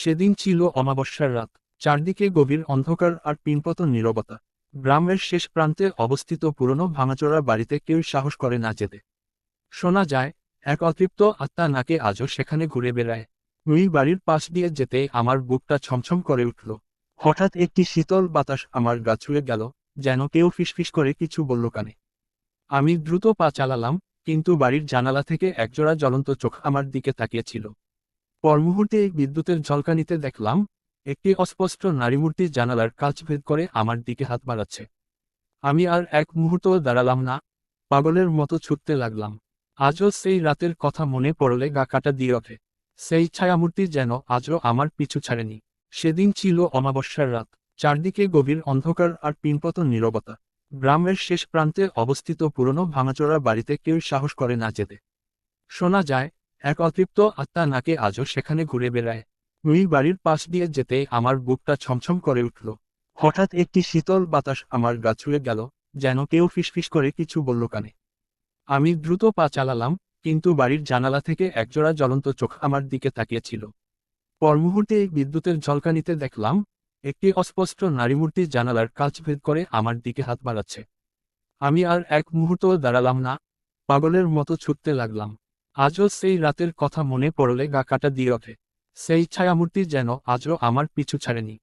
সেদিন ছিল অমাবস্যার রাত। চারদিকে গভীর অন্ধকার আর পিনপতন নীরবতা। গ্রামের শেষ প্রান্তে অবস্থিত পুরনো ভাঙাচোরা বাড়িতে কেউ সাহস করে না যেতে। শোনা যায়, এক অতৃপ্ত আত্মা নাকি আজও সেখানে ঘুরে বেড়ায়। ওই বাড়ির পাশ দিয়ে যেতে আমার বুকটা ছমছম করে উঠল। হঠাৎ একটি শীতল বাতাস আমার গা ছুঁয়ে গেল, যেন কেউ ফিসফিস করে কিছু বলল কানে। আমি দ্রুত পা চালালাম, কিন্তু বাড়ির জানালা থেকে একজোড়া জ্বলন্ত চোখ আমার দিকে তাকিয়েছিল। পর মুহূর্তে বিদ্যুতের ঝলকানিতে দেখলাম, একটি অস্পষ্ট নারীমূর্তি জানালার কাঁচ ভেদ করে আমার দিকে হাত বাড়াচ্ছে। আমি আর এক মুহূর্তও দাঁড়ালাম না, পাগলের মতো ছুটতে লাগলাম। আজও সেই রাতের কথা মনে পড়লে গা কাটা দিয়ে ওঠে। সেই ছায়ামূর্তি যেন আজও আমার পিছু ছাড়েনি। সেদিন ছিল অমাবস্যার রাত। চারদিকে গভীর অন্ধকার আর পিনপতন নীরবতা। গ্রামের শেষ প্রান্তে অবস্থিত পুরনো ভাঙাচোরা বাড়িতে কেউ সাহস করে না যেতে। শোনা যায়, এক অতৃপ্ত আত্মা নাকি আজও সেখানে ঘুরে বেড়ায়। ওই বাড়ির পাশ দিয়ে যেতে আমার বুকটা ছমছম করে উঠল। হঠাৎ একটি শীতল বাতাস আমার গা ছুঁয়ে গেল, যেন কেউ ফিসফিস করে কিছু বলল কানে। আমি দ্রুত পা চালালাম, কিন্তু বাড়ির জানালা থেকে একজোড়া জ্বলন্ত চোখ আমার দিকে তাকিয়েছিল। পর মুহূর্তে বিদ্যুতের ঝলকানিতে দেখলাম, একটি অস্পষ্ট নারীমূর্তি জানালার কাঁচ ভেদ করে আমার দিকে হাত বাড়াচ্ছে। আমি আর এক মুহূর্তও দাঁড়ালাম না, পাগলের মতো ছুটতে লাগলাম। আজও সেই রাতের কথা মনে পড়লে গা কাটা দিয়ে ওঠে। সেই ছায়ামূর্তি যেন আজও আমার পিছু ছাড়েনি।